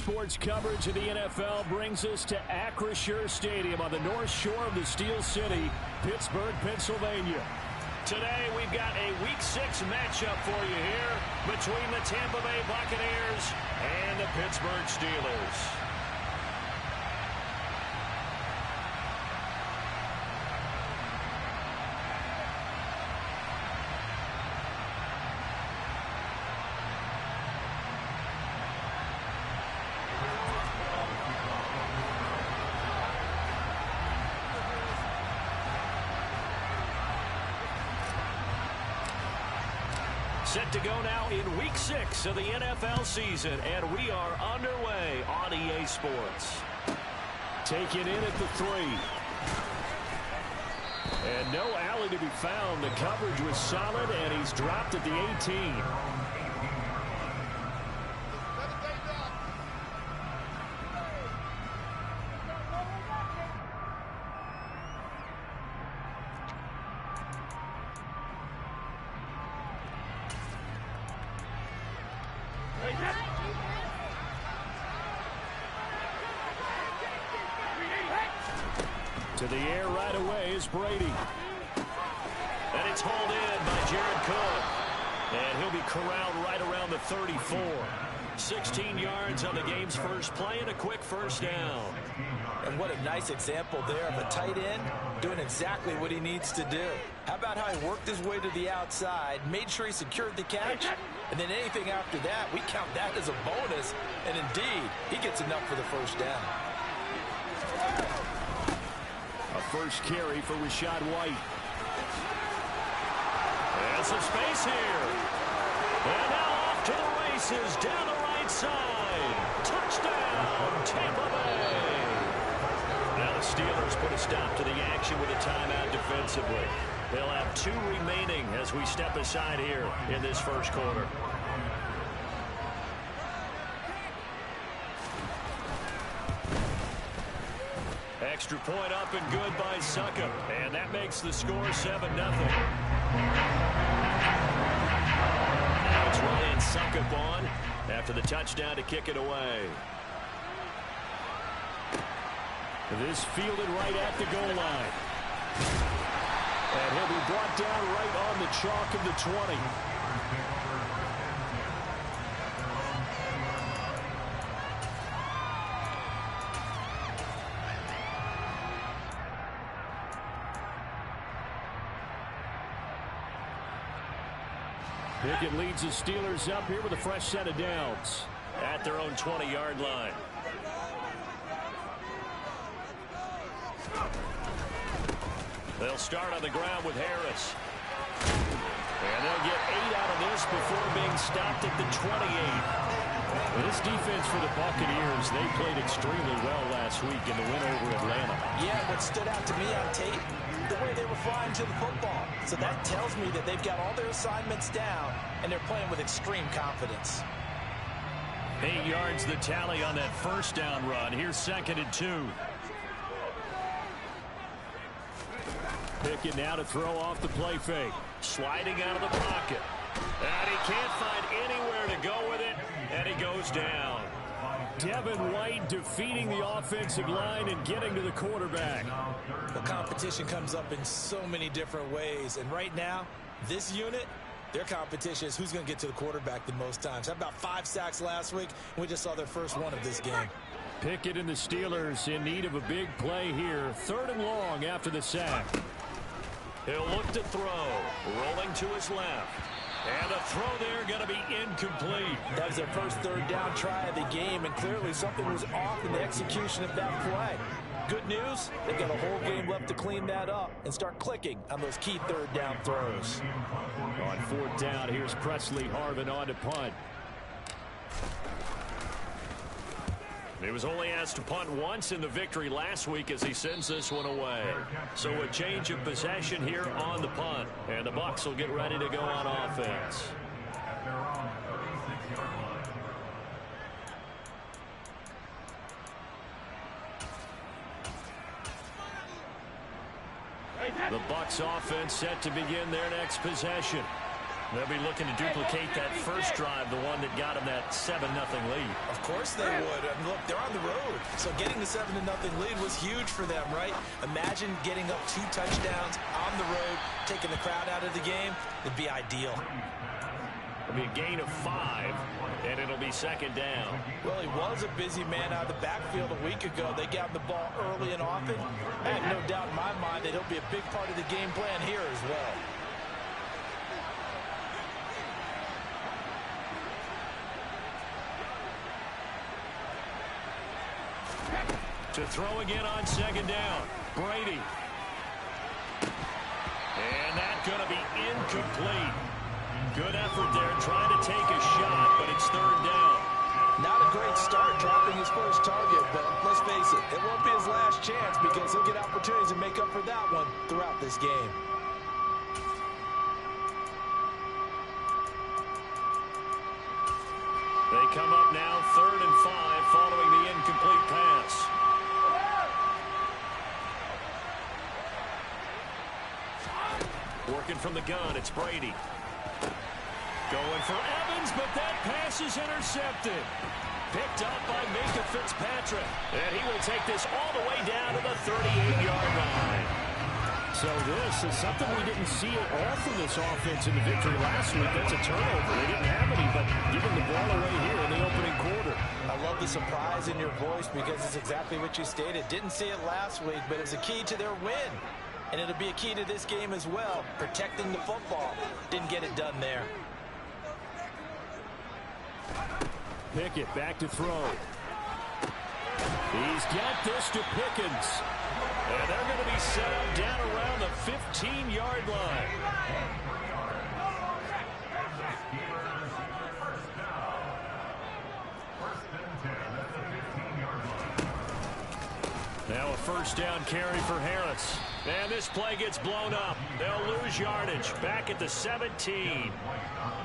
Sports coverage of the NFL brings us to Acrisure Stadium on the north shore of the Steel City, Pittsburgh, Pennsylvania. Today, we've got a Week 6 matchup for you here between the Tampa Bay Buccaneers and the Pittsburgh Steelers. Set to go now in Week 6 of the NFL season, and we are underway on EA Sports. Taken in at the 3. And no alley to be found. The coverage was solid, and he's dropped at the 18. To the air right away is Brady. And it's hauled in by Jared Cook. And he'll be corralled right around the 34. 16 yards on the game's first play and a quick first down. And what a nice example there of a tight end doing exactly what he needs to do. How about how he worked his way to the outside, made sure he secured the catch, and then anything after that, we count that as a bonus. And indeed, he gets enough for the first down. A first carry for Rashad White. And some space here. And now off to the races down the right side. Touchdown, Tampa Bay. Now the Steelers put a stop to the action with a timeout defensively. They'll have 2 remaining as we step aside here in this first quarter. Extra point up and good by Succop. And that makes the score 7-0. Now it's Ryan Succop on after the touchdown to kick it away. This fielded right at the goal line. And he'll be brought down right on the chalk of the 20. Pickett leads the Steelers up here with a fresh set of downs at their own 20-yard line. They'll start on the ground with Harris. And they'll get 8 out of this before being stopped at the 28. This defense for the Buccaneers, they played extremely well last week in the win over Atlanta. Yeah, what stood out to me on tape, the way they were flying to the football. So that tells me that they've got all their assignments down, and they're playing with extreme confidence. 8 yards the tally on that first down run. Here's 2nd and 2. Pickett now to throw off the play fake. Sliding out of the pocket. And he can't find anywhere to go with it, and he goes down. Devin White defeating the offensive line and getting to the quarterback. The competition comes up in so many different ways, and right now, this unit, their competition is who's going to get to the quarterback the most times. How about 5 sacks last week? We just saw their first one of this game. Pickett and the Steelers in need of a big play here. 3rd and long after the sack. He'll look to throw. Rolling to his left. And a throw there going to be incomplete. That was their first 3rd down try of the game, and clearly something was off in the execution of that play. Good news, they've got a whole game left to clean that up and start clicking on those key 3rd down throws. On 4th down, here's Presley Harvin on to punt. He was only asked to punt once in the victory last week as he sends this one away. So a change of possession here on the punt. And the Bucs will get ready to go on offense. The Bucs offense set to begin their next possession. They'll be looking to duplicate that first drive, the one that got them that 7-0 lead. Of course they would. I mean, look, they're on the road. So getting the 7-0 lead was huge for them, right? Imagine getting up 2 touchdowns on the road, taking the crowd out of the game. It'd be ideal. It'll be a gain of 5, and it'll be second down. Well, he was a busy man out of the backfield a week ago. They got him the ball early and often. I have no doubt in my mind that he'll be a big part of the game plan here as well. To throw again on second down. Brady. And that's going to be incomplete. Good effort there trying to take a shot, but it's third down. Not a great start dropping his first target, but let's face it, it won't be his last chance because he'll get opportunities to make up for that one throughout this game. They come up now 3rd and 5 following the incomplete pass. Working from the gun, it's Brady. Going for Evans, but that pass is intercepted. Picked up by Minka Fitzpatrick. And he will take this all the way down to the 38-yard line. So this is something we didn't see at all from this offense in the victory last week. That's a turnover. They didn't have any, but giving the ball away here in the opening quarter. I love the surprise in your voice because it's exactly what you stated. Didn't see it last week, but it's a key to their win. And it'll be a key to this game as well, protecting the football. Didn't get it done there. Pickett back to throw. He's got this to Pickens. And they're going to be set up down around the 15-yard line. Now a first down carry for Harris. And this play gets blown up. They'll lose yardage. Back at the 17.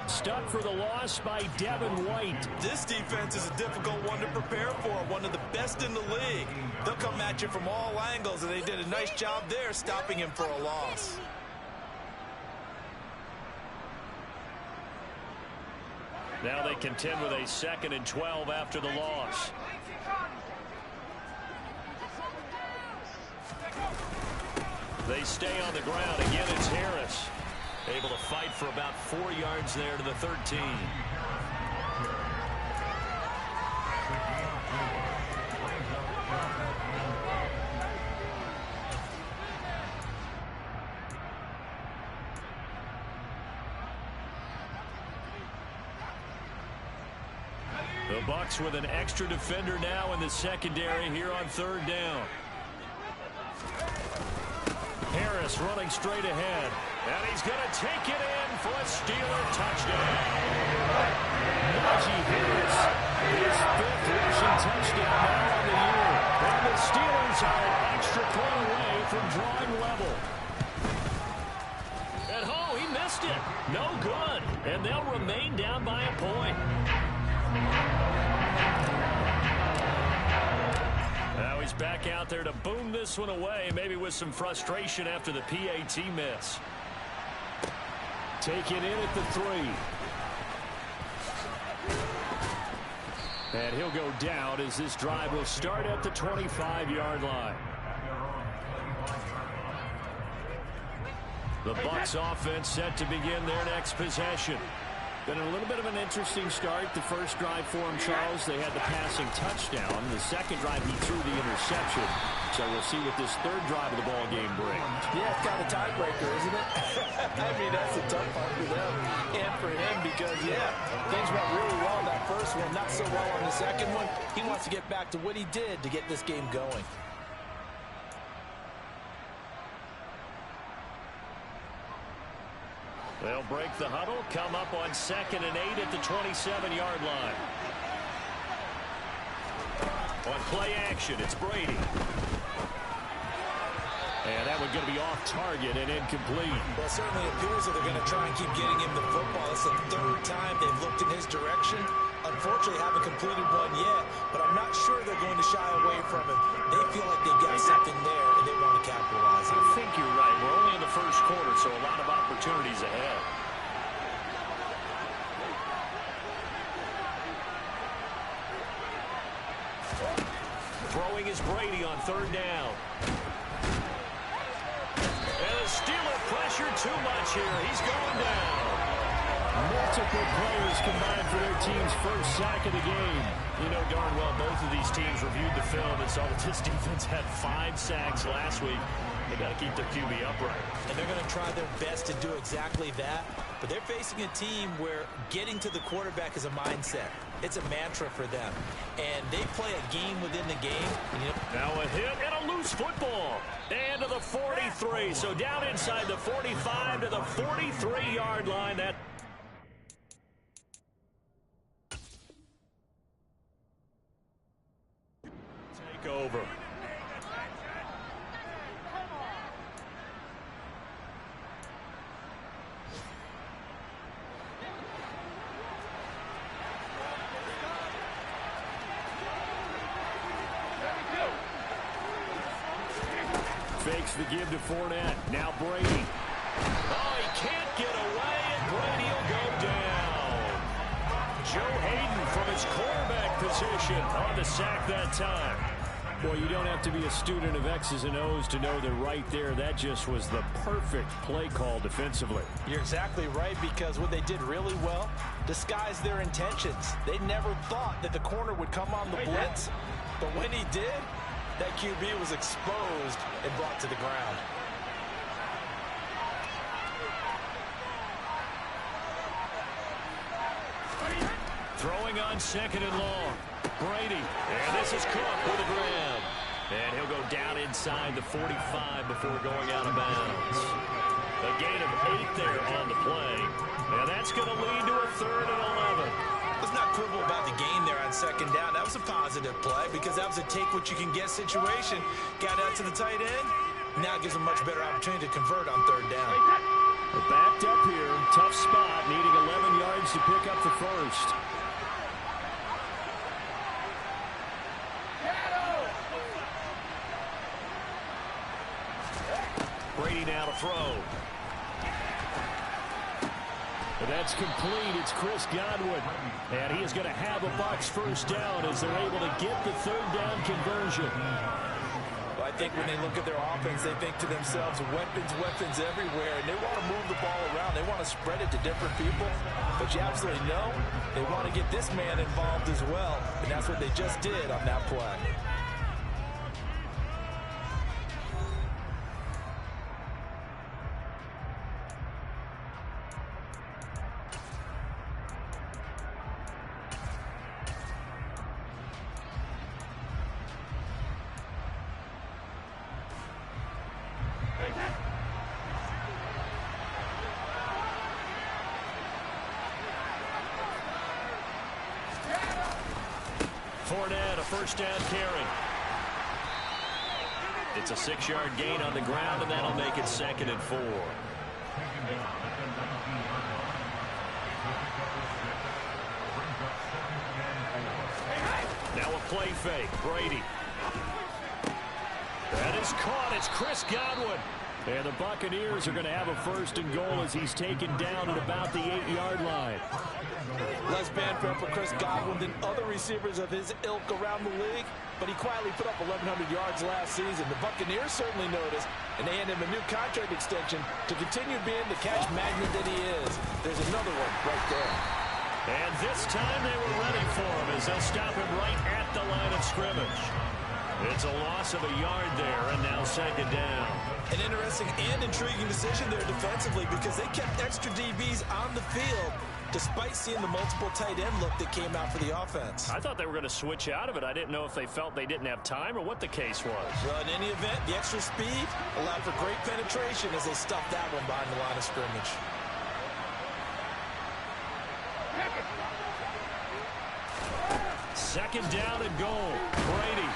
Stuck for the loss by Devin White. This defense is a difficult one to prepare for. One of the best in the league. They'll come at you from all angles, and they did a nice job there stopping him for a loss. Now they contend with a 2nd and 12 after the loss. They stay on the ground. Again, it's Harris. Able to fight for about 4 yards there to the 13. The Bucs with an extra defender now in the secondary here on 3rd down. Harris running straight ahead. And he's going to take it in for a Steeler touchdown. Najee Harris, his 5th rushing touchdown now on the year. And the Steelers are an extra point away from drawing level. And oh, he missed it. No good. And they'll remain down by a point. Now he's back out there to boom this one away, maybe with some frustration after the PAT miss. Take it in at the 3. And he'll go down as this drive will start at the 25-yard line. The Bucs offense set to begin their next possession. Been a little bit of an interesting start. The first drive for him, Charles, they had the passing touchdown. The second drive, he threw the interception. So we'll see what this 3rd drive of the ball game brings. Yeah, it's kind of a tiebreaker, isn't it? I mean, that's a tough part for them and for him because, yeah, things went really well in that first one, not so well on the second one. He wants to get back to what he did to get this game going. They'll break the huddle, come up on 2nd and 8 at the 27-yard line. On play action, it's Brady. And that one's going to be off target and incomplete. Well, it certainly appears that they're going to try and keep getting him the football. It's the 3rd time they've looked in his direction. Unfortunately, haven't completed one yet, but I'm not sure they're going to shy away from him. They feel like they've got something there, and they want to capitalize on it. I think you're right. We're only in the first quarter, so a lot of opportunities ahead. pressure too much here. He's going down. Multiple players combined for their team's first sack of the game. You know darn well both of these teams reviewed the film and saw that this defense had 5 sacks last week. They got to keep their QB upright. And they're going to try their best to do exactly that. But they're facing a team where getting to the quarterback is a mindset. It's a mantra for them. And they play a game within the game. Now a hit and a loose football. And to the 43. So down inside the 45 to the 43-yard line. That take over. Fakes the give to Fournette. Now Brady. Oh, he can't get away, and Brady will go down. Joe Hayden from his quarterback position on the sack that time. Well, you don't have to be a student of X's and O's to know that right there, that just was the perfect play call defensively. You're exactly right, because what they did really well, disguised their intentions. They never thought that the corner would come on the blitz, but when he did, that QB was exposed and brought to the ground. Throwing on second and long. Brady. And this is Cook with a grab. And he'll go down inside the 45 before going out of bounds. A gain of 8 there on the play. And that's going to lead to a 3rd and 11. Let's not quibble about the gain there on second down. That was a positive play because that was a take-what-you-can-get situation. Got out to the tight end. Now it gives them much better opportunity to convert on 3rd down. They're backed up here. Tough spot, needing 11 yards to pick up the first. Brady now to throw. That's complete. It's Chris Godwin. And he is going to have a Bucs first down as they're able to get the 3rd down conversion. Well, I think when they look at their offense, they think to themselves, weapons everywhere, and they want to move the ball around. They want to spread it to different people. But you absolutely know they want to get this man involved as well, and that's what they just did on that play. Fournette, a first down carry. It's a 6-yard gain on the ground, and that'll make it 2nd and 4. Now a play fake. Brady. That is caught. It's Chris Godwin. And the Buccaneers are going to have a 1st and goal as he's taken down at about the 8-yard line. Less fanfare for Chris Godwin than other receivers of his ilk around the league, but he quietly put up 1,100 yards last season. The Buccaneers certainly noticed, and they handed him a new contract extension to continue being the catch magnet that he is. There's another one right there. And this time they were ready for him as they'll stop him right at the line of scrimmage. It's a loss of a yard there, and now 2nd down. An interesting and intriguing decision there defensively because they kept extra DBs on the field despite seeing the multiple tight end look that came out for the offense. I thought they were going to switch out of it. I didn't know if they felt they didn't have time or what the case was. Well, in any event, the extra speed allowed for great penetration as they stuffed that one behind the line of scrimmage. Second down and goal. Brady.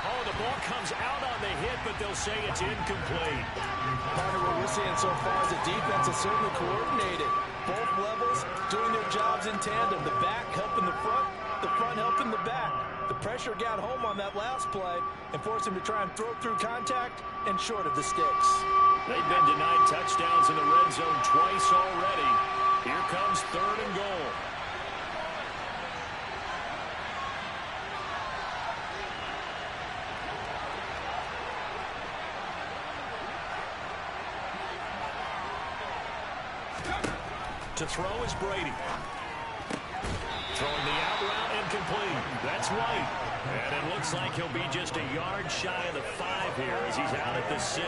Oh, the ball comes out on the hit, but they'll say it's incomplete. Part of what we're seeing so far is the defense is certainly coordinated. Both levels doing their jobs in tandem. The back helping the front helping the back. The pressure got home on that last play and forced him to try and throw through contact and short of the sticks. They've been denied touchdowns in the red zone twice already. Here comes 3rd and goal. To throw is Brady. Throwing the out route incomplete. That's White. And it looks like he'll be just a yard shy of the 5 here as he's out at the 6.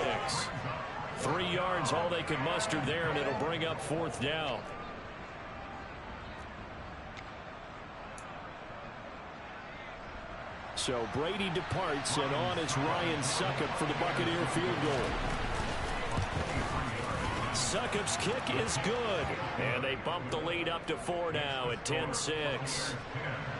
3 yards all they could muster there, and it'll bring up 4th down. So Brady departs, and on is Ryan Succop for the Buccaneer field goal. Succop's kick is good, and they bump the lead up to 4 now at 10-6.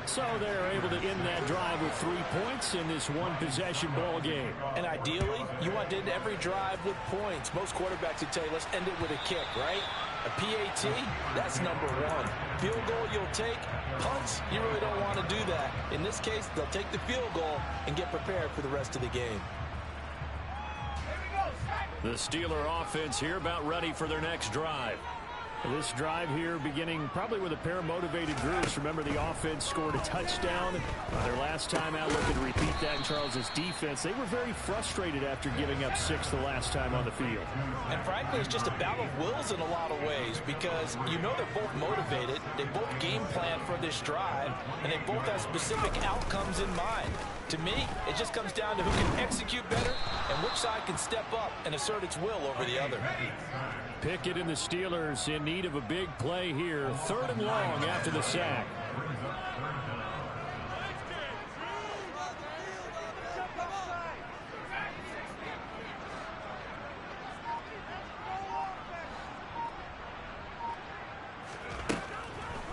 So they're able to end that drive with 3 points in this one-possession ball game. And ideally, you want to end every drive with points. Most quarterbacks would tell you, let's end it with a kick, right? A PAT, that's number 1. Field goal you'll take. Punts, you really don't want to do that. In this case, they'll take the field goal and get prepared for the rest of the game. The Steeler offense here about ready for their next drive. This drive here beginning probably with a pair of motivated groups. Remember, the offense scored a touchdown their last time out. Looking to repeat that in Charles's defense. They were very frustrated after giving up 6 the last time on the field. And frankly, it's just a battle of wills in a lot of ways because you know they're both motivated. They both game plan for this drive, and they both have specific outcomes in mind. To me, it just comes down to who can execute better and which side can step up and assert its will over the other. Pickett and the Steelers in need of a big play here. 3rd and long after the sack.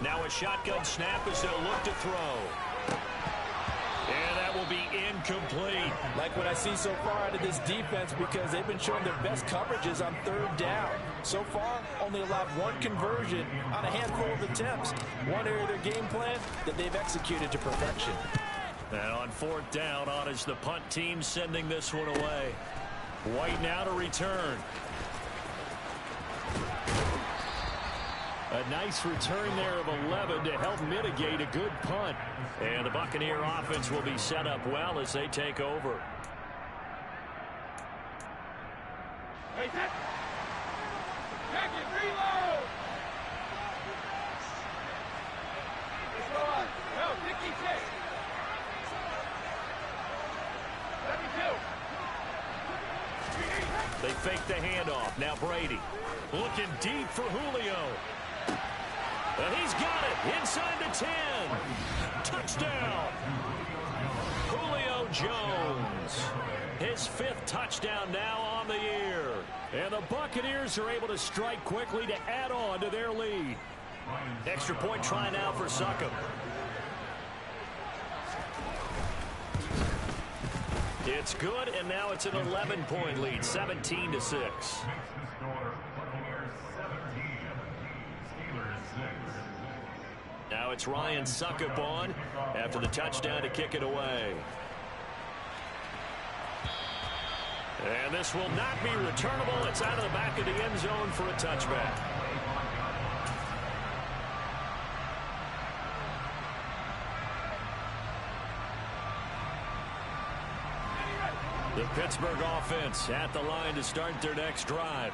Now a shotgun snap as they'll look to throw. And that will be incomplete. Like what I see so far out of this defense because they've been showing their best coverages on 3rd down. So far, only allowed 1 conversion on a handful of attempts. One area of their game plan that they've executed to perfection. And on 4th down, on is the punt team sending this one away. White now to return. A nice return there of 11 to help mitigate a good punt. And the Buccaneer offense will be set up well as they take over. They fake the handoff. Now Brady looking deep for Julio. And he's got it inside the 10. Touchdown. Julio Jones. His 5th touchdown now on the year. And the Buccaneers are able to strike quickly to add on to their lead. Extra point try now for Succop. It's good, and now it's an 11-point lead, 17-6. Now it's Ryan Succop on after the touchdown to kick it away. And this will not be returnable. It's out of the back of the end zone for a touchback. The Pittsburgh offense at the line to start their next drive.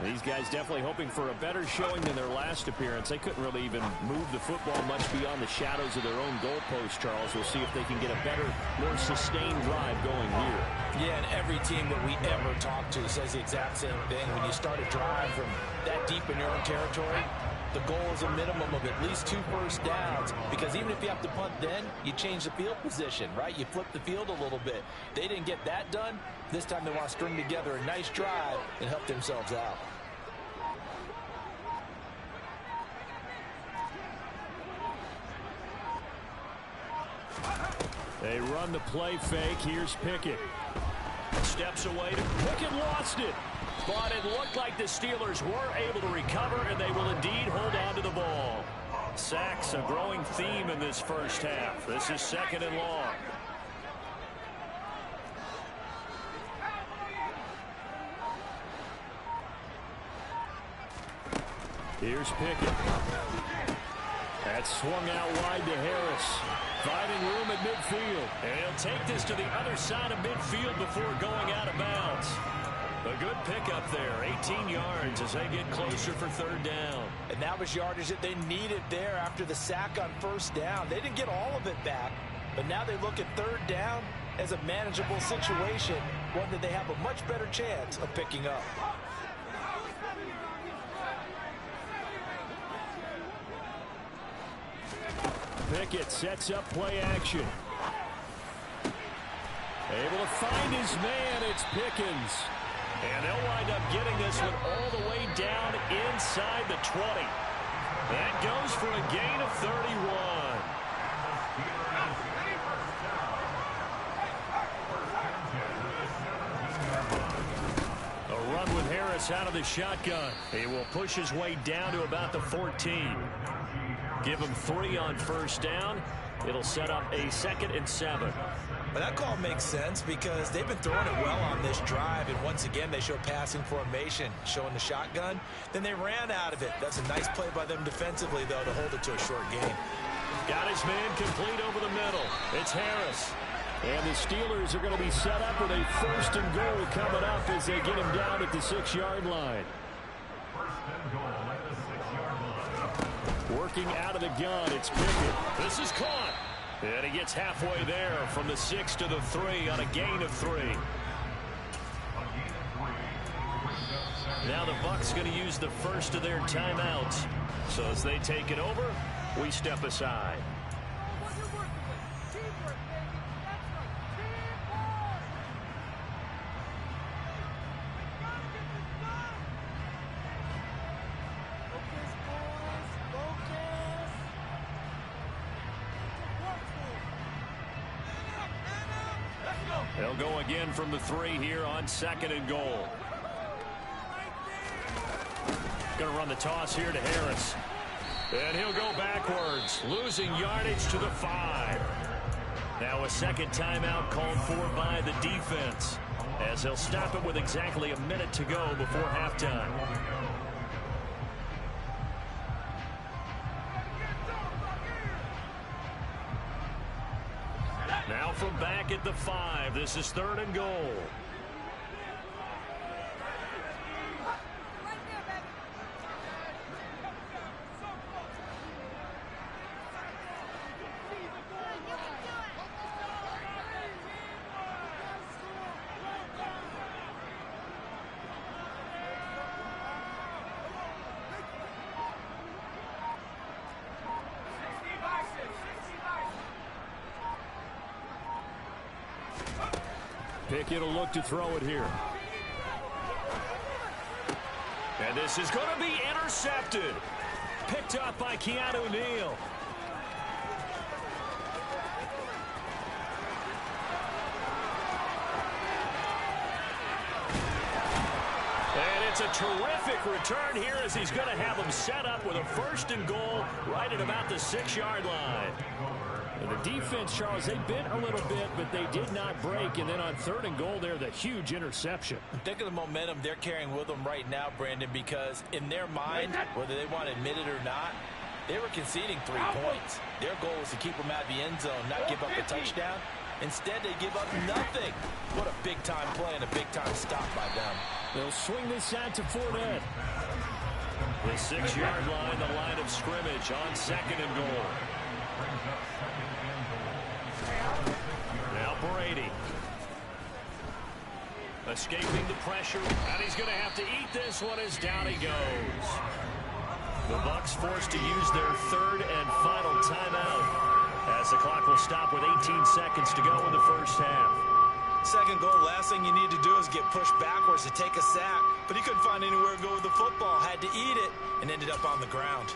These guys definitely hoping for a better showing than their last appearance. They couldn't really even move the football much beyond the shadows of their own goalpost, Charles. We'll see if they can get a better, more sustained drive going here. Yeah, and every team that we ever talk to says the exact same thing. When you start a drive from that deep in your own territory, the goal is a minimum of at least 2 first downs, because even if you have to punt then, you change the field position, right? You flip the field a little bit. They didn't get that done. This time they want to string together a nice drive and help themselves out. They run the play fake. Here's Pickett. Steps away. Pickett lost it. But it looked like the Steelers were able to recover, and they will indeed hold on to the ball. Sacks, a growing theme in this first half. This is 2nd and long. Here's Pickett. That's swung out wide to Harris. Finding room at midfield. And he'll take this to the other side of midfield before going out of bounds. A good Good pickup there. 18 yards as they get closer for third down. And that was yardage that they needed there after the sack on first down. They didn't get all of it back, but now they look at third down as a manageable situation, one that they have a much better chance of picking up. Pickett sets up play action. Able to find his man. It's Pickens. And they'll wind up getting this one all the way down inside the 20. That goes for a gain of 31. A run with Harris out of the shotgun. He will push his way down to about the 14. Give him 3 on first down. It'll set up a 2nd and 7. But that call makes sense because they've been throwing it well on this drive, and once again they show passing formation, showing the shotgun. Then they ran out of it. That's a nice play by them defensively, though, to hold it to a short gain. Got his man complete over the middle. It's Harris. And the Steelers are going to be set up with a 1st and goal coming up as they get him down at the 6-yard line. Working out of the gun, it's Pickett. This is caught. And he gets halfway there from the 6 to the 3 on a gain of 3. Now the Bucs going to use the first of their timeouts. So as they take it over, we step aside. They'll go again from the 3 here on 2nd and goal. Going to run the toss here to Harris. And he'll go backwards, losing yardage to the 5. Now a 2nd timeout called for by the defense, as they'll stop it with exactly a minute to go before halftime. Now from back at the 5, this is 3rd and goal. Pickett will look to throw it here. And this is going to be intercepted. Picked up by Keanu Neal. And it's a terrific return here as he's going to have him set up with a 1st and goal right at about the 6-yard line. And the defense, Charles, they bent a little bit, but they did not break. And then on 3rd and goal there, the huge interception. Think of the momentum they're carrying with them right now, Brandon, because in their mind, whether they want to admit it or not, they were conceding 3 points. Their goal was to keep them out of the end zone, not give up a touchdown. Instead, they give up nothing. What a big-time play and a big-time stop by them. They'll swing this out to Fournette. The 6-yard line, the line of scrimmage on 2nd and goal. Now Brady. Escaping the pressure, and he's going to have to eat this one as down he goes. The Bucs forced to use their 3rd and final timeout as the clock will stop with 18 seconds to go in the first half. 2nd goal, last thing you need to do is get pushed backwards to take a sack. But he couldn't find anywhere to go with the football, had to eat it, and ended up on the ground.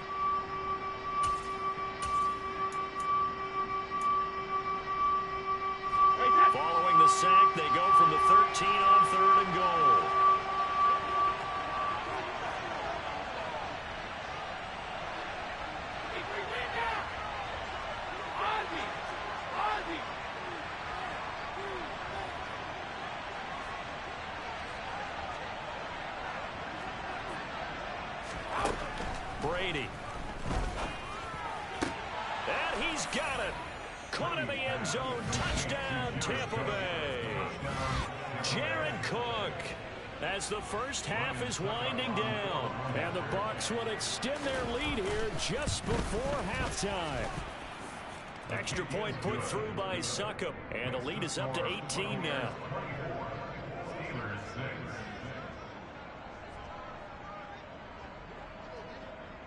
Following the sack, they go from the 13 on 3rd and goal. Brady. And he's got it. Caught in the end zone. Touchdown, Tampa Bay. Jared Cook. as the first half is winding down. And the Bucs will extend their lead here just before halftime. Extra point put through by Succop, and the lead is up to 18 now.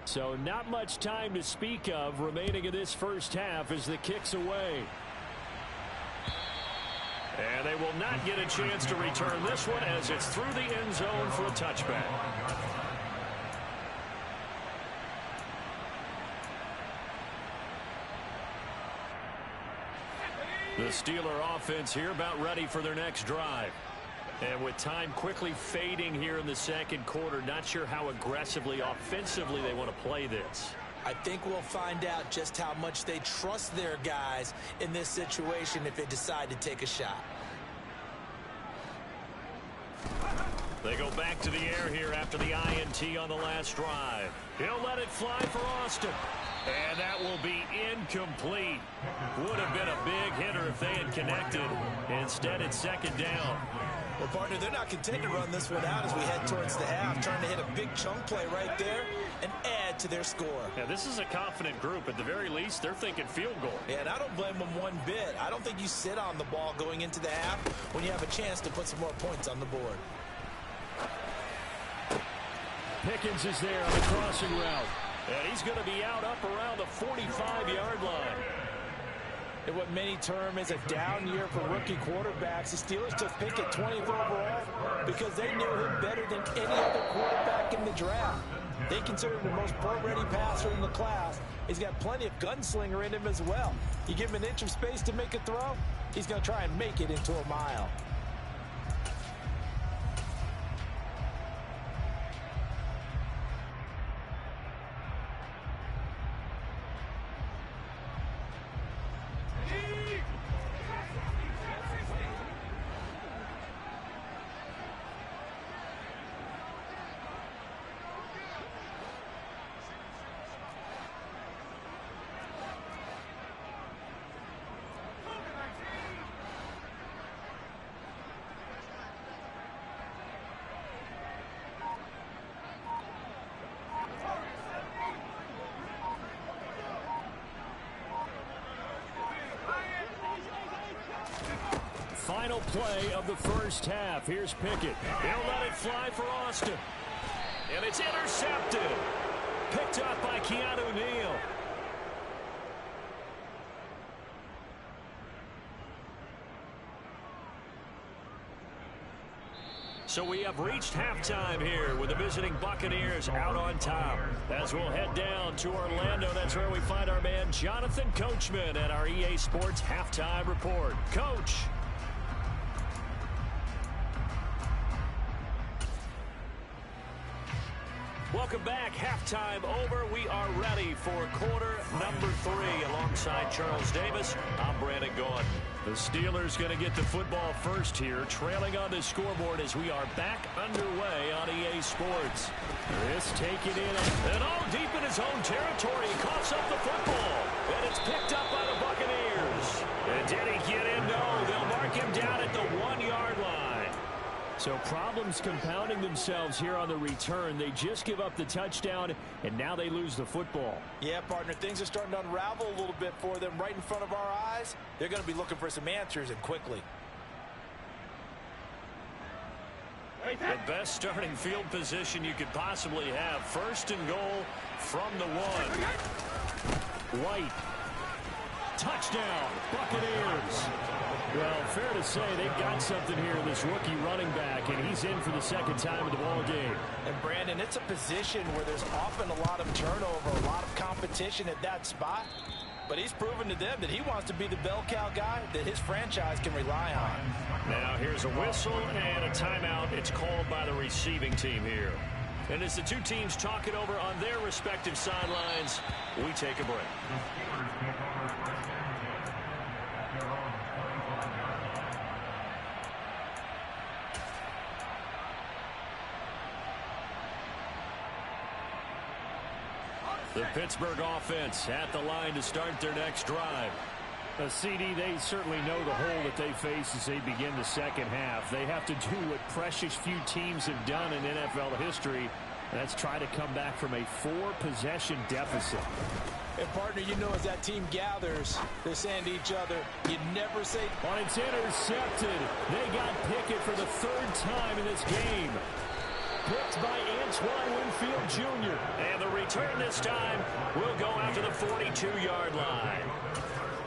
So not much time to speak of remaining in this first half as the kick's away. And they will not get a chance to return this one as it's through the end zone for a touchback. The Steeler offense here about ready for their next drive. And with time quickly fading here in the second quarter, not sure how aggressively, offensively they want to play this. I think we'll find out just how much they trust their guys in this situation if they decide to take a shot. They go back to the air here after the INT on the last drive. He'll let it fly for Austin. And that will be incomplete. Would have been a big hitter if they had connected. Instead, it's second down. Well, partner, they're not content to run this one out as we head towards the half, trying to hit a big chunk play right there and add to their score. Yeah, this is a confident group. At the very least, they're thinking field goal. Yeah, and I don't blame them one bit. I don't think you sit on the ball going into the half when you have a chance to put some more points on the board. Pickens is there on the crossing route. And he's going to be out up around the 45-yard line. In what many term is a down year for rookie quarterbacks, the Steelers took Pickett 20th overall because they knew him better than any other quarterback in the draft. They consider him the most pro-ready passer in the class. He's got plenty of gunslinger in him as well. You give him an inch of space to make a throw, he's going to try and make it into a mile. Final play of the first half. Here's Pickett. He'll let it fly for Austin. And it's intercepted. Picked up by Keanu Neal. So we have reached halftime here with the visiting Buccaneers out on top. As we'll head down to Orlando, that's where we find our man Jonathan Coachman at our EA Sports Halftime Report. Coach. Welcome back. Halftime over. We are ready for quarter number 3. Alongside Charles Davis, I'm Brandon Gaudin. The Steelers going to get the football first here, trailing on the scoreboard as we are back underway on EA Sports. This taken in and all deep in his own territory. He coughs up the football, and it's picked up by the Buccaneers. And did he get in? No. They'll mark him down at the 1-yard line. So problems compounding themselves here on the return. They just give up the touchdown, and now they lose the football. Yeah, partner, things are starting to unravel a little bit for them right in front of our eyes. They're going to be looking for some answers, and quickly. The best starting field position you could possibly have. First and goal from the 1. White. Touchdown, Buccaneers. Well, fair to say they've got something here, this rookie running back, and he's in for the second time in the ball game. And, Brandon, it's a position where there's often a lot of turnover, a lot of competition at that spot. But he's proven to them that he wants to be the bell cow guy that his franchise can rely on. Now here's a whistle and a timeout. It's called by the receiving team here. And as the two teams talk it over on their respective sidelines, we take a break. The Pittsburgh offense at the line to start their next drive. CD, they certainly know the hole that they face as they begin the second half. They have to do what precious few teams have done in NFL history. That's try to come back from a 4-possession deficit. And, partner, you know as that team gathers, they're saying to each other, you never say... On it's intercepted. They got Pickett for the 3rd time in this game. Picked by Antoine Winfield Jr. And the return this time will go out to the 42-yard line.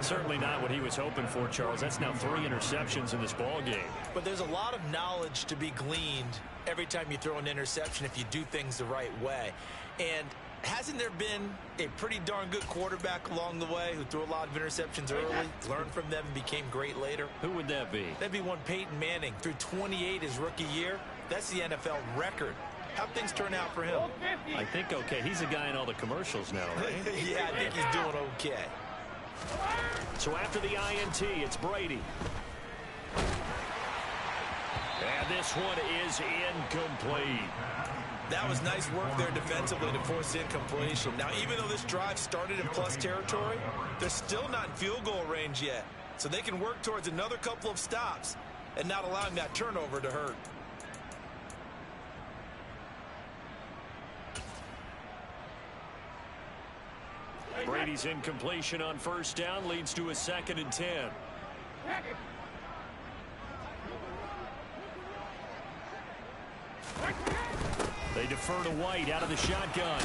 Certainly not what he was hoping for, Charles. That's now 3 interceptions in this ball game. But there's a lot of knowledge to be gleaned every time you throw an interception if you do things the right way. And hasn't there been a pretty darn good quarterback along the way who threw a lot of interceptions early, learned from them, and became great later? Who would that be? That'd be one Peyton Manning. Threw 28 his rookie year. That's the NFL record. How'd things turn out for him? I think okay. He's a guy in all the commercials now, right? Yeah, I think he's doing okay. So after the INT, it's Brady. And this one is incomplete. That was nice work there defensively to force incompletion. Now, even though this drive started in plus territory, they're still not in field goal range yet. So they can work towards another couple of stops and not allowing that turnover to hurt. Brady's incompletion on first down leads to a 2nd and 10. They defer to White out of the shotgun.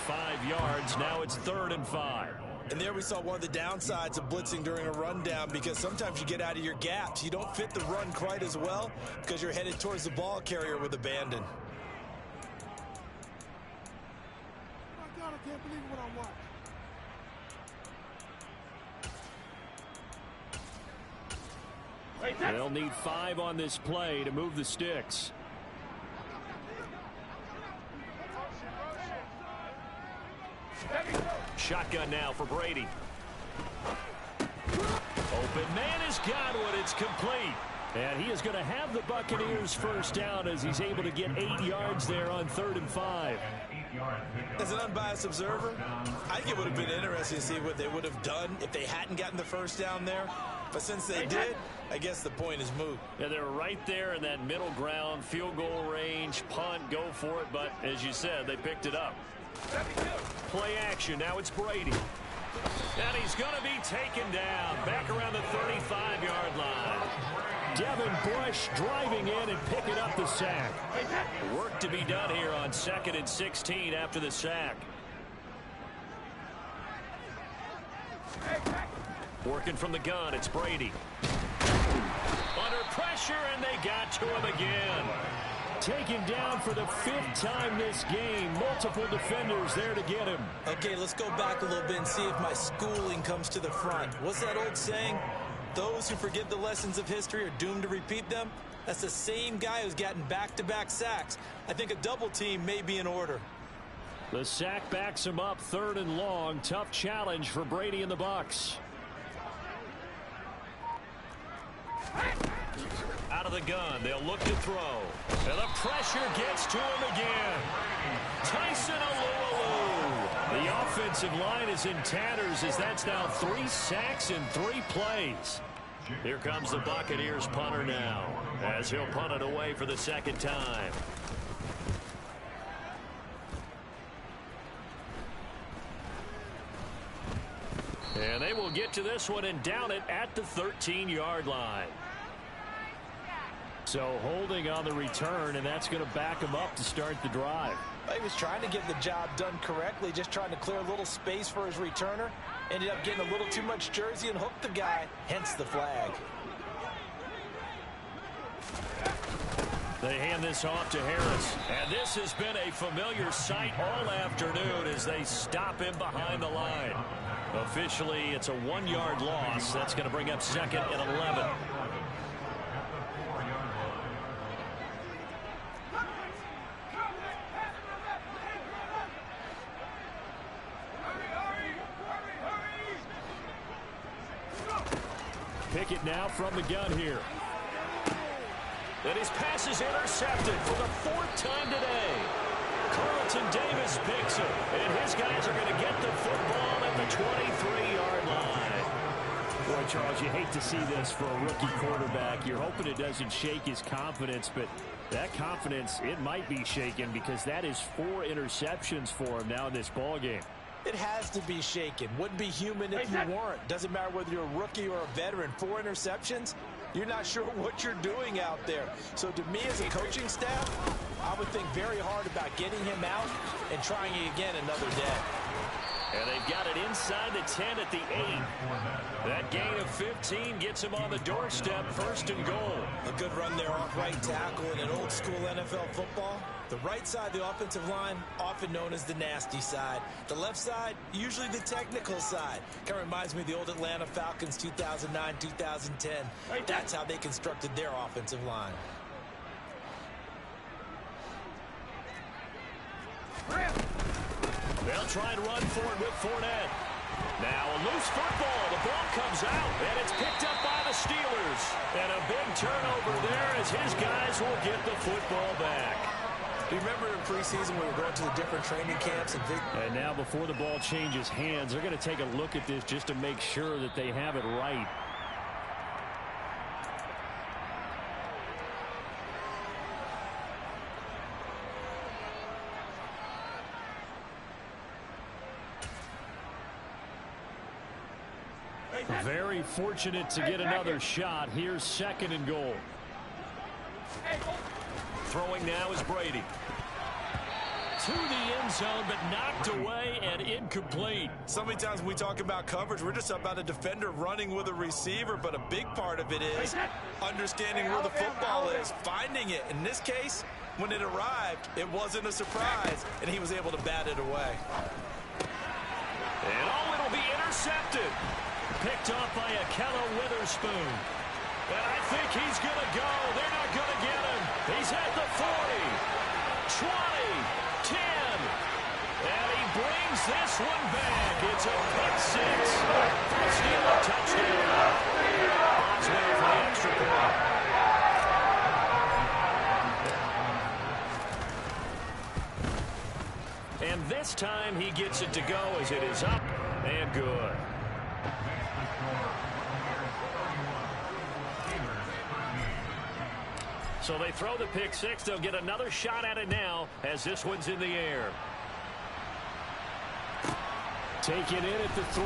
5 yards. Now it's 3rd and 5. And there we saw one of the downsides of blitzing during a rundown, because sometimes you get out of your gaps. You don't fit the run quite as well because you're headed towards the ball carrier with abandon. I can't believe what I watched. They'll need 5 on this play to move the sticks. Shotgun now for Brady. Open man has got one. It's complete. And he is going to have the Buccaneers first down as he's able to get 8 yards there on 3rd and 5. As an unbiased observer, I think it would have been interesting to see what they would have done if they hadn't gotten the first down there. But since they did, I guess the point is moot. Yeah, they were right there in that middle ground, field goal range, punt, go for it. But as you said, they picked it up. Play action. Now it's Brady. And he's going to be taken down back around the 35-yard line. Devin Bush driving in and picking up the sack. Work to be done here on 2nd and 16 after the sack. Working from the gun, it's Brady. Under pressure, and they got to him again. Taken down for the 5th time this game. Multiple defenders there to get him. Okay, let's go back a little bit and see if my schooling comes to the front. What's that old saying? Those who forget the lessons of history are doomed to repeat them. That's the same guy who's gotten back-to-back sacks. I think a double team may be in order. The sack backs him up 3rd and long. Tough challenge for Brady and the Bucs. Out of the gun, they'll look to throw. And the pressure gets to him again. Tyson Alualu. The offensive line is in tatters as that's now 3 sacks in 3 plays. Here comes the Buccaneers punter now as he'll punt it away for the 2nd time. And they will get to this one and down it at the 13-yard line. So holding on the return, and that's going to back him up to start the drive. He was trying to get the job done correctly, just trying to clear a little space for his returner. Ended up getting a little too much jersey and hooked the guy, hence the flag. They hand this off to Harris. And this has been a familiar sight all afternoon as they stop him behind the line. Officially, it's a 1-yard loss. That's going to bring up 2nd and 11. Pickett now from the gun here. And his pass is intercepted for the 4th time today. Carlton Davis picks it, and his guys are going to get the football at the 23-yard line. Boy, Charles, you hate to see this for a rookie quarterback. You're hoping it doesn't shake his confidence, but that confidence, it might be shaken because that is 4 interceptions for him now in this ball game. It has to be shaken. Wouldn't be human if you weren't. Doesn't matter whether you're a rookie or a veteran. 4 interceptions, you're not sure what you're doing out there. So to me as a coaching staff, I would think very hard about getting him out and trying it again another day. And they've got it inside the 10 at the 8. That gain of 15 gets him on the doorstep, 1st and goal. A good run there off right tackle in an old school NFL football. The right side of the offensive line, often known as the nasty side. The left side, usually the technical side. Kind of reminds me of the old Atlanta Falcons 2009, 2010. That's how they constructed their offensive line. They'll try and run for it with Fournette. Now a loose football. The ball comes out, and it's picked up by the Steelers. And a big turnover there as his guys will get the football back. Do you remember in preseason when we were going to the different training camps? And now before the ball changes hands, they're going to take a look at this just to make sure that they have it right. Very fortunate to get another shot. Here's 2nd and goal. Throwing now is Brady. To the end zone, but knocked away and incomplete. So many times when we talk about coverage, we're just about a defender running with a receiver, but a big part of it is understanding where the football is, finding it. In this case, when it arrived, it wasn't a surprise, and he was able to bat it away. And it'll be intercepted. Picked off by Akello Witherspoon. And I think he's going to go. They're not going to get him. He's at the 40, 20, 10. And he brings this one back. It's a pick 6. Steeler touchdown. Bob's way for the extra point. And this time he gets it to go as it is up and good. So they throw the pick 6. They'll get another shot at it now as this one's in the air. Take it in at the 3.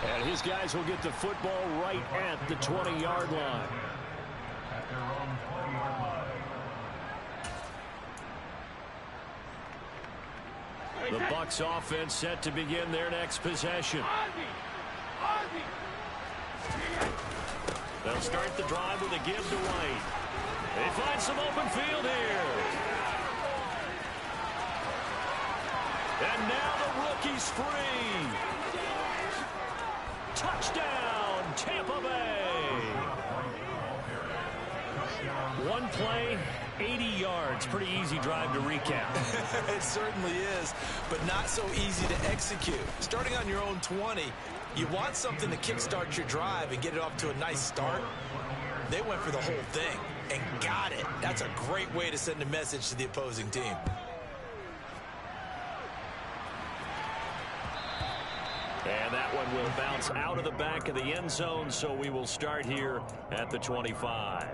And his guys will get the football right at the 20-yard line. The Bucs offense set to begin their next possession. They'll start the drive with a give to White. They find some open field here. And now the rookie's free. Touchdown, Tampa Bay. One play, 80 yards. Pretty easy drive to recap. It certainly is, but not so easy to execute. Starting on your own 20, you want something to kickstart your drive and get it off to a nice start. They went for the whole thing and got it. That's a great way to send a message to the opposing team. And that one will bounce out of the back of the end zone, so we will start here at the 25.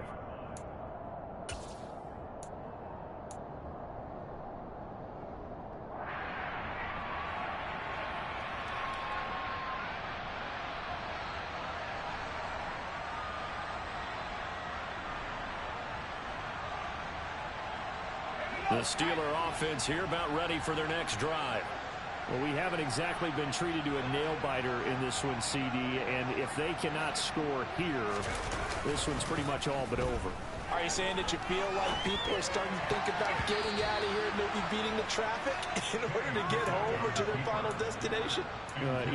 The Steeler offense here about ready for their next drive. Well, we haven't exactly been treated to a nail-biter in this one, CD, and if they cannot score here, this one's pretty much all but over. Are you saying that you feel like people are starting to think about getting out of here and maybe beating the traffic in order to get home or to their final destination?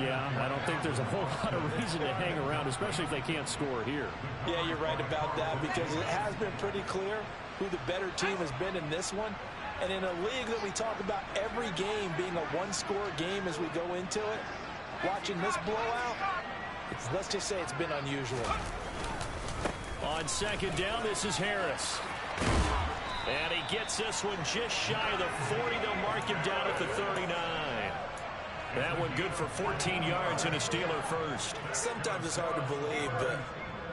Yeah, I don't think there's a whole lot of reason to hang around, especially if they can't score here. Yeah, you're right about that because it has been pretty clear who the better team has been in this one. And in a league that we talk about every game being a one-score game as we go into it, watching this blowout, let's just say it's been unusual. On second down, this is Harris. And he gets this one just shy of the 40. They'll mark him down at the 39. That one good for 14 yards and a Steeler first. Sometimes it's hard to believe, but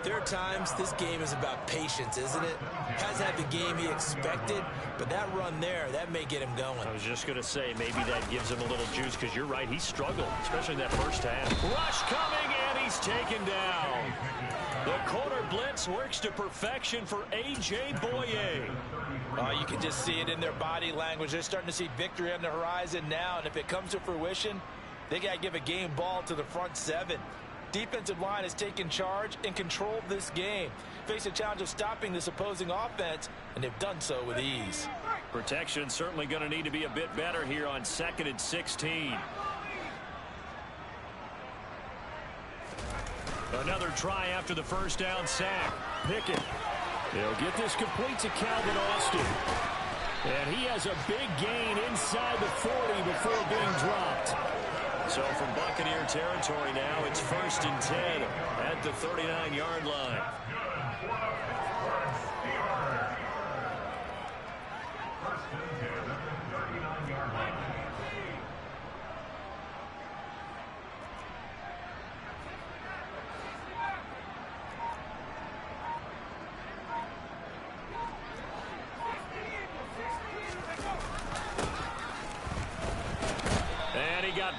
there are times this game is about patience, isn't it? Has had the game he expected, but that run there, that may get him going. I was just going to say, maybe that gives him a little juice, because you're right, he struggled, especially in that first half. Rush coming, and he's taken down. The corner blitz works to perfection for A.J. Boye. You can just see it in their body language. They're starting to see victory on the horizon now, and if it comes to fruition, they got to give a game ball to the front seven. Defensive line has taken charge and controlled this game. Face a challenge of stopping this opposing offense, and they've done so with ease. Protection certainly going to need to be a bit better here on 2nd and 16. Another try after the first down sack. Pickett. They'll get this complete to Calvin Austin. And he has a big gain inside the 40 before being dropped. So from Buccaneer territory now, it's 1st and 10 at the 39-yard line.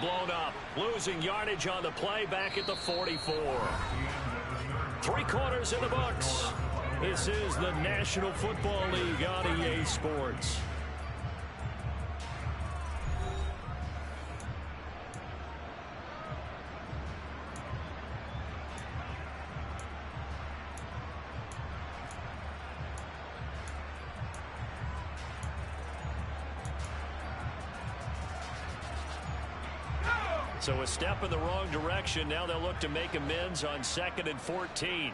Blown up, losing yardage on the play back at the 44. 3 quarters in the books. This is the National Football League on EA Sports. So a step in the wrong direction. Now they'll look to make amends on 2nd and 14.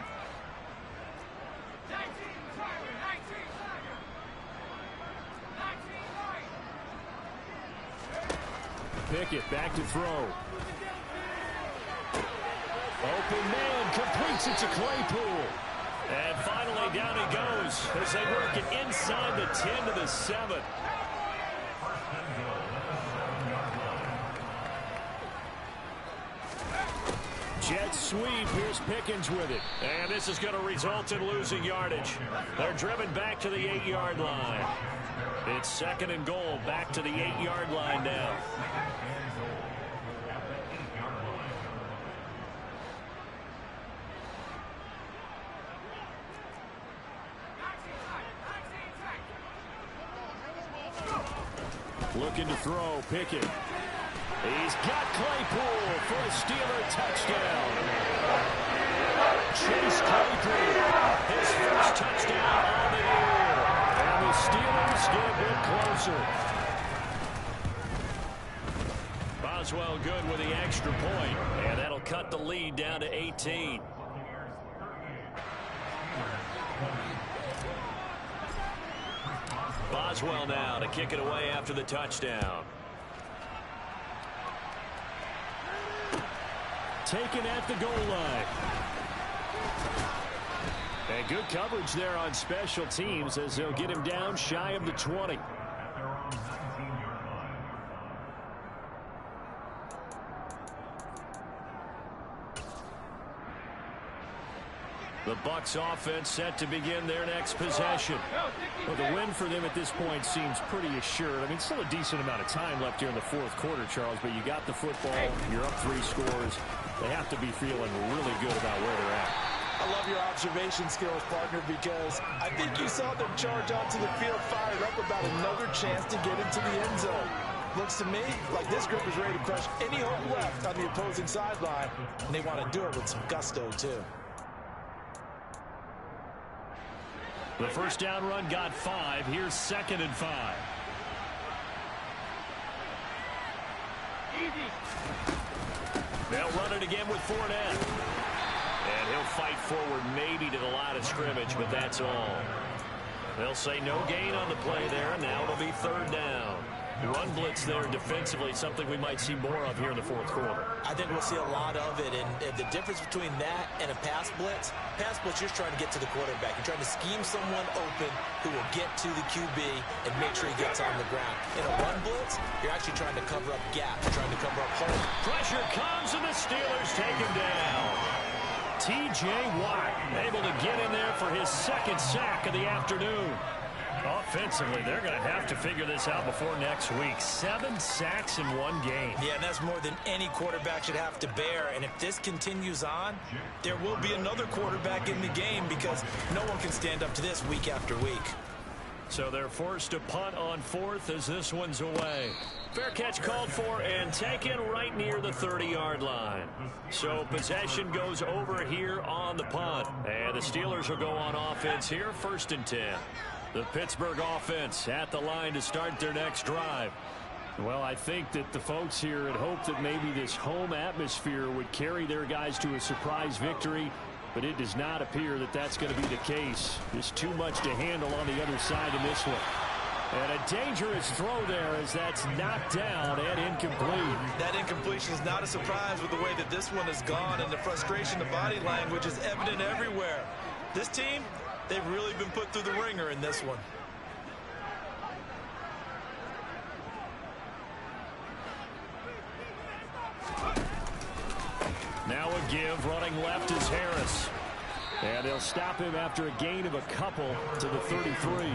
Pickett back to throw. Open man completes it to Claypool. And finally down he goes as they work it inside the 10 to the 7. Jet sweep. Here's Pickens with it. And this is going to result in losing yardage. They're driven back to the 8-yard line. It's 2nd and goal. Back to the 8-yard line now. Looking to throw. Pickett. He's got Claypool for a Steeler touchdown. Chase Claypool, his first touchdown on the year. And the Steelers get a bit closer. Boswell good with the extra point, and that'll cut the lead down to 18. Boswell now to kick it away after the touchdown. Taken at the goal line. And good coverage there on special teams as they'll get him down shy of the 20. The Bucs offense set to begin their next possession. Well, the win for them at this point seems pretty assured. I mean, still a decent amount of time left here in the 4th quarter, Charles, but you got the football, you're up 3 scores. They have to be feeling really good about where they're at. I love your observation skills, partner, because I think you saw them charge onto the field fired up about another chance to get into the end zone. Looks to me like this group is ready to crush any hope left on the opposing sideline, and they want to do it with some gusto, too. The first down run got 5. Here's 2nd and 5. They'll run it again with Fournette. And he'll fight forward maybe to the line of scrimmage, but that's all. They'll say no gain on the play there, and now it'll be 3rd down. Run blitz there defensively, something we might see more of here in the fourth quarter. I think we'll see a lot of it, and the difference between that and a pass blitz, you're trying to get to the quarterback. You're trying to scheme someone open who will get to the QB and make sure he gets on the ground. In a run blitz, you're actually trying to cover up gaps. You're trying to cover up holes. Pressure comes, and the Steelers take him down. T.J. Watt able to get in there for his second sack of the afternoon. Offensively, they're going to have to figure this out before next week. 7 sacks in one game. Yeah, and that's more than any quarterback should have to bear. And if this continues on, there will be another quarterback in the game because no one can stand up to this week after week. So they're forced to punt on fourth as this one's away. Fair catch called for and taken right near the 30-yard line. So possession goes over here on the punt. And the Steelers will go on offense here, 1st and 10. The Pittsburgh offense at the line to start their next drive. Well, I think that the folks here had hoped that maybe this home atmosphere would carry their guys to a surprise victory, but it does not appear that that's going to be the case. Just too much to handle on the other side in this one. And a dangerous throw there as that's knocked down and incomplete. That incompletion is not a surprise with the way that this one has gone, and the frustration, the body language is evident everywhere. This team, they've really been put through the ringer in this one. Now a give, running left is Harris. And they'll stop him after a gain of a couple to the 33.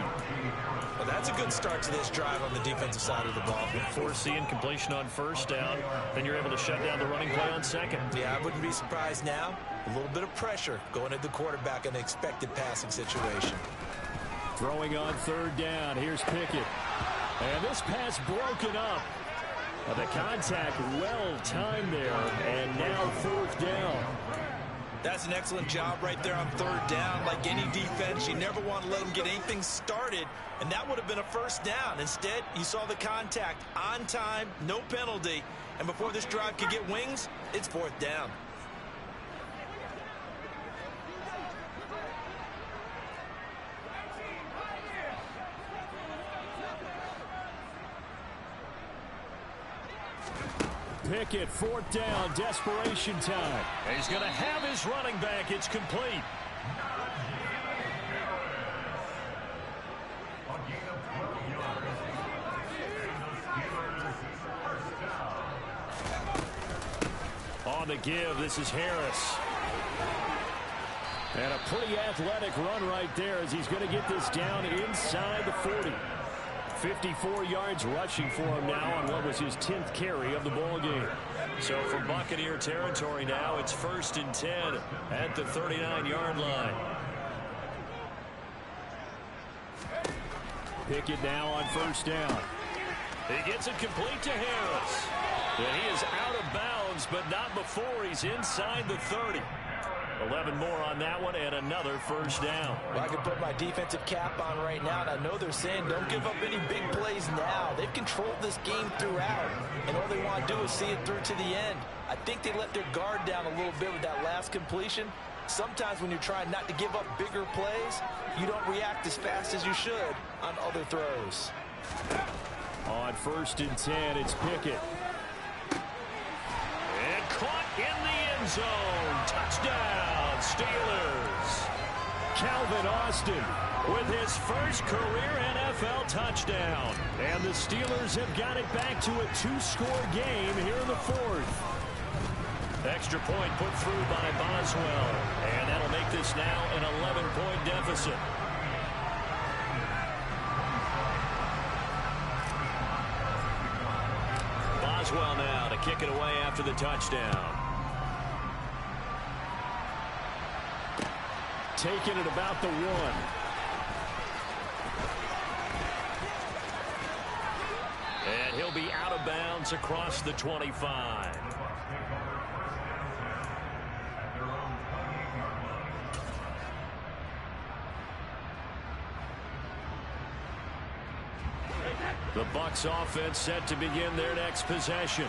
Well, that's a good start to this drive on the defensive side of the ball. Force the incompletion on first down, then you're able to shut down the running play on second. Yeah, I wouldn't be surprised now. A little bit of pressure going at the quarterback in an expected passing situation. Throwing on 3rd down, here's Pickett. And this pass broken up. The contact well timed there, and now 4th down. That's an excellent job right there on 3rd down. Like any defense, you never want to let them get anything started, and that would have been a 1st down. Instead, you saw the contact on time, no penalty, and before this drive could get wings, it's 4th down. Pickett, 4th down, desperation time. He's going to have his running back. It's complete. On the give, this is Harris. And a pretty athletic run right there as he's going to get this down inside the 40. 54 yards rushing for him now on what was his 10th carry of the ball game. So from Buccaneer territory now, it's 1st and 10 at the 39-yard line. Pickett now on 1st down. He gets it complete to Harris. And he is out of bounds, but not before he's inside the 30. 11 more on that one, and another 1st down. Well, I can put my defensive cap on right now, and I know they're saying don't give up any big plays now. They've controlled this game throughout, and all they want to do is see it through to the end. I think they let their guard down a little bit with that last completion. Sometimes when you're trying not to give up bigger plays, you don't react as fast as you should on other throws. On 1st and 10, it's Pickett. And caught in the end zone. Touchdown, Steelers. Calvin Austin with his first career NFL touchdown. And the Steelers have got it back to a 2-score game here in the 4th. Extra point put through by Boswell. And that'll make this now an 11-point deficit. Boswell now to kick it away after the touchdown. Taking it about the 1. And he'll be out of bounds across the 25. The Bucs offense set to begin their next possession.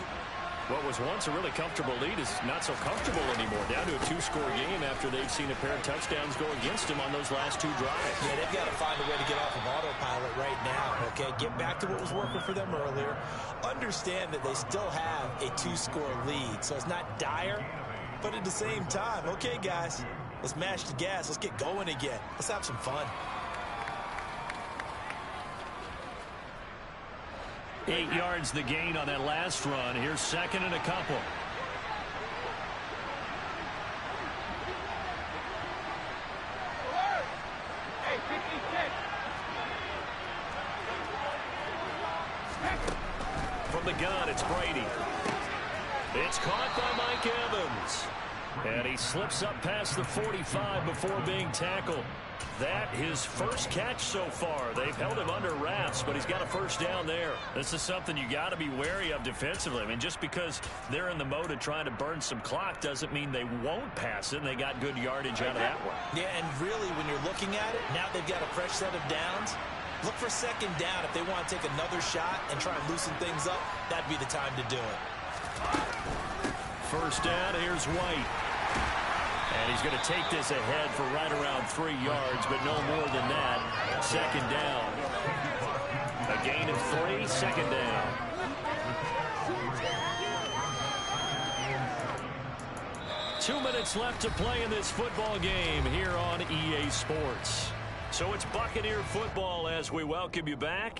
What was once a really comfortable lead is not so comfortable anymore. Down to a 2-score game after they've seen a pair of touchdowns go against them on those last 2 drives. Yeah, they've got to find a way to get off of autopilot right now, okay? Get back to what was working for them earlier. Understand that they still have a 2-score lead, so it's not dire, but at the same time, okay, guys, let's mash the gas. Let's get going again. Let's have some fun. 8 yards the gain on that last run. Here's second and a couple. From the gun, it's Brady. It's caught by Mike Evans. And he slips up past the 45 before being tackled. That his first catch so far. They've held him under wraps, but he's got a first down there. This is something you got to be wary of defensively. I mean, just because they're in the mode of trying to burn some clock doesn't mean they won't pass it, and they got good yardage out of that one. Yeah, and really, when you're looking at it, now they've got a fresh set of downs. Look for second down. If they want to take another shot and try and loosen things up, that'd be the time to do it. First down, here's White. And he's going to take this ahead for right around 3 yards, but no more than that. Second down. A gain of 3, second down. Two minutes left to play in this football game here on EA Sports. So it's Buccaneer football as we welcome you back.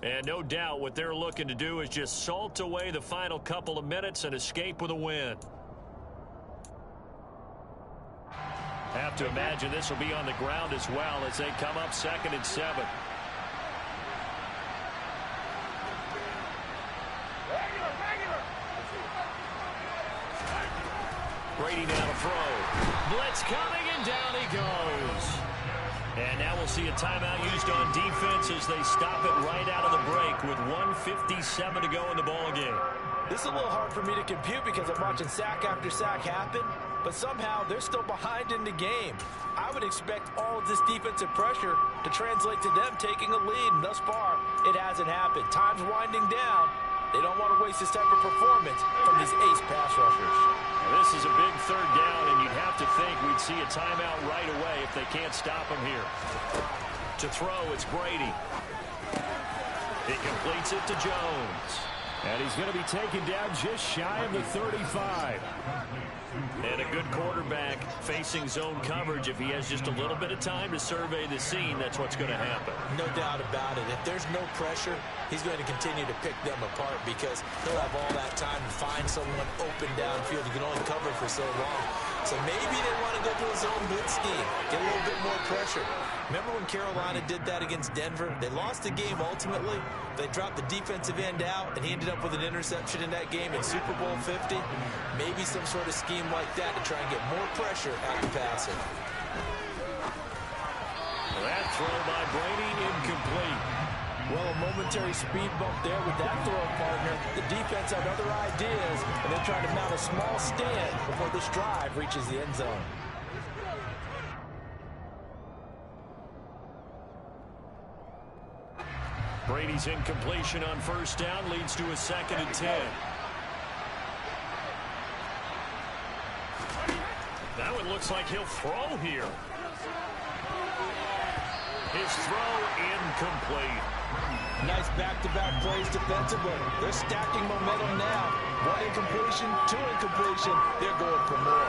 And no doubt what they're looking to do is just salt away the final couple of minutes and escape with a win. Have to imagine this will be on the ground as well as they come up 2nd and 7. Brady now to throw. Blitz coming, and down he goes. And now we'll see a timeout used on defense as they stop it right out of the break with 1:57 to go in the ball game. This is a little hard for me to compute because I'm watching sack after sack happen, but somehow they're still behind in the game. I would expect all of this defensive pressure to translate to them taking a lead, and thus far, it hasn't happened. Time's winding down. They don't want to waste this type of performance from these ace pass rushers. Now, this is a big third down, and you'd have to think we'd see a timeout right away if they can't stop him here. To throw, it's Brady. He completes it to Jones. And he's going to be taken down just shy of the 35. And a good quarterback facing zone coverage. If he has just a little bit of time to survey the scene, that's what's going to happen. No doubt about it. If there's no pressure, he's going to continue to pick them apart because he'll have all that time to find someone open downfield. He can only cover for so long. So maybe they want to go to a zone blitz scheme, get a little bit more pressure. Remember when Carolina did that against Denver? They lost the game ultimately. They dropped the defensive end out, and he ended up with an interception in that game in Super Bowl 50. Maybe some sort of scheme like that to try and get more pressure at the passer. That throw by Brady incomplete. Well, a momentary speed bump there with that throw, partner. The defense had other ideas, and they're trying to mount a small stand before this drive reaches the end zone. Brady's incompletion on first down leads to a 2nd and 10. Now it looks like he'll throw here. His throw incomplete. Nice back-to-back plays defensively. They're stacking momentum now. 1 incompletion, 2 incompletion. They're going for more.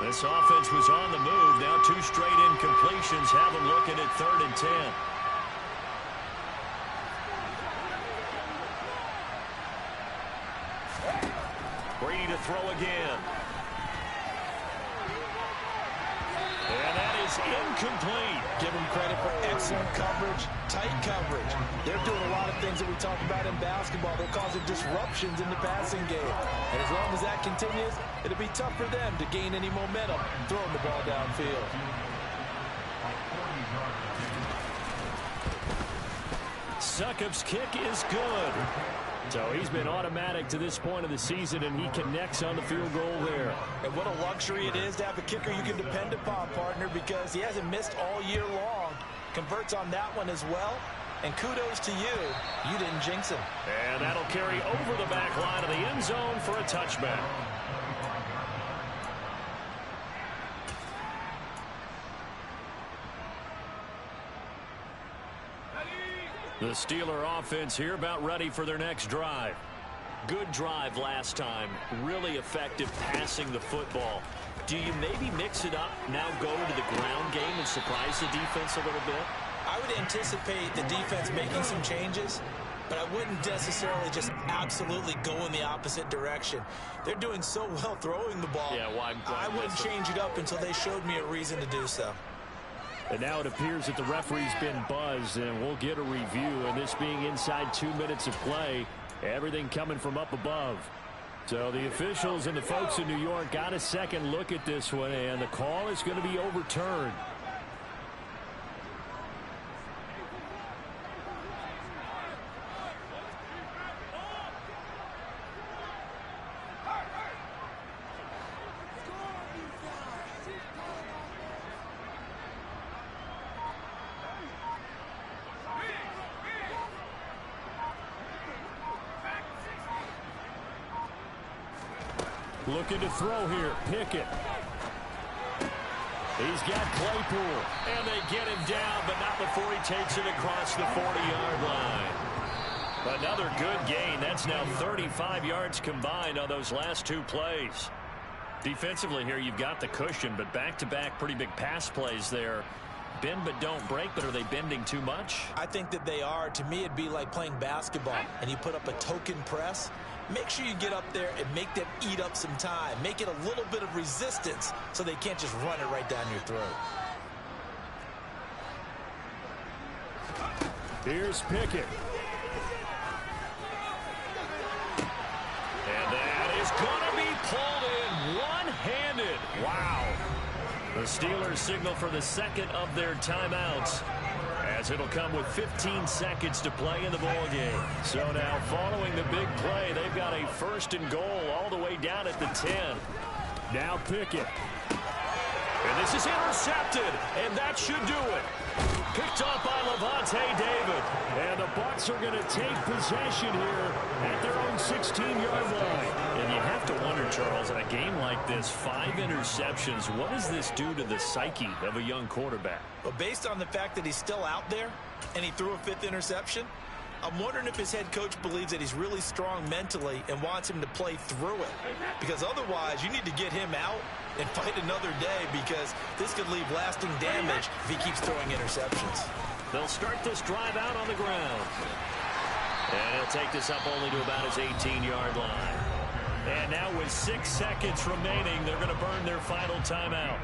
This offense was on the move. Now 2 straight incompletions have them looking at 3rd and 10. Brady to throw again. And that is incomplete. Give them credit for excellent coverage, tight coverage. They're doing a lot of things that we talk about in basketball. They're causing disruptions in the passing game. And as long as that continues, it'll be tough for them to gain any momentum throwing the ball downfield. Succop's kick is good. So he's been automatic to this point of the season, and he connects on the field goal there. And what a luxury it is to have a kicker you can depend upon, partner, because he hasn't missed all year long. converts on that one as well. And kudos to you. You didn't jinx him. And that'll carry over the back line of the end zone for a touchback. The Steeler offense here about ready for their next drive. Good drive last time. Really effective passing the football. Do you maybe mix it up, now go to the ground game and surprise the defense a little bit? I would anticipate the defense making some changes, but I wouldn't necessarily just absolutely go in the opposite direction. They're doing so well throwing the ball. Yeah, why I wouldn't change it up until they showed me a reason to do so. And now it appears that the referee's been buzzed, and we'll get a review. And this being inside 2 minutes of play, everything coming from up above. So the officials and the folks in New York got a second look at this one, and the call is going to be overturned. Looking to throw here. Pickett. He's got Claypool. And they get him down, but not before he takes it across the 40-yard line. Another good gain. That's now 35 yards combined on those last two plays. Defensively here, you've got the cushion, but back-to-back pretty big pass plays there. Bend but don't break, but are they bending too much? I think that they are. To me, it'd be like playing basketball, and you put up a token press. Make sure you get up there and make them eat up some time. Make it a little bit of resistance so they can't just run it right down your throat. Here's Pickett. And that is going to be pulled in one-handed. Wow. The Steelers signal for the second of their timeouts, as it'll come with 15 seconds to play in the ballgame. So now, following the big play, they've got a first and goal all the way down at the 10. Now Pickett. And this is intercepted, and that should do it. Picked up by Levante David. And the Bucs are going to take possession here at their own 16-yard line. And you have to wonder, Charles, in a game like this, 5 interceptions, what does this do to the psyche of a young quarterback? Well, based on the fact that he's still out there and he threw a 5th interception, I'm wondering if his head coach believes that he's really strong mentally and wants him to play through it. Because otherwise, you need to get him out and fight another day, because this could leave lasting damage if he keeps throwing interceptions. They'll start this drive out on the ground. And he'll take this up only to about his 18-yard line. And now with 6 seconds remaining, they're going to burn their final timeout.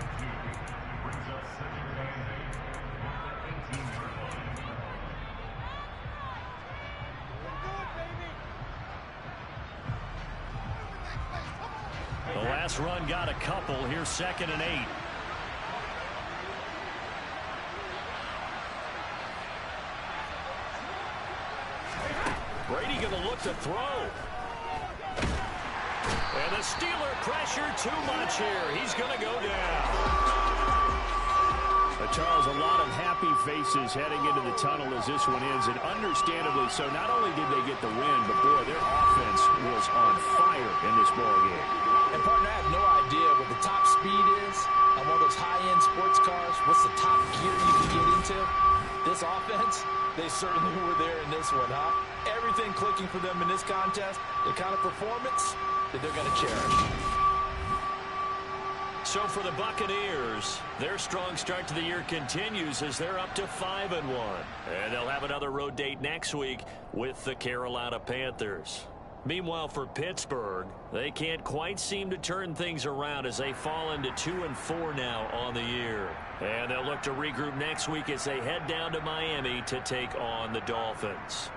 The last run got a couple. Here's 2nd and 8. Brady going to look to throw. And the Steeler pressure too much here. He's going to go down. Charles, a lot of happy faces heading into the tunnel as this one ends, and understandably so. Not only did they get the win, but boy, their offense was on fire in this ballgame. And partner, I have no idea what the top speed is on one of those high-end sports cars. What's the top gear you can get into? This offense, they certainly were there in this one, huh? Everything clicking for them in this contest, the kind of performance that they're going to cherish. So for the Buccaneers, their strong start to the year continues as they're up to 5-1. And they'll have another road date next week with the Carolina Panthers. Meanwhile, for Pittsburgh, they can't quite seem to turn things around as they fall into 2-4 now on the year. And they'll look to regroup next week as they head down to Miami to take on the Dolphins.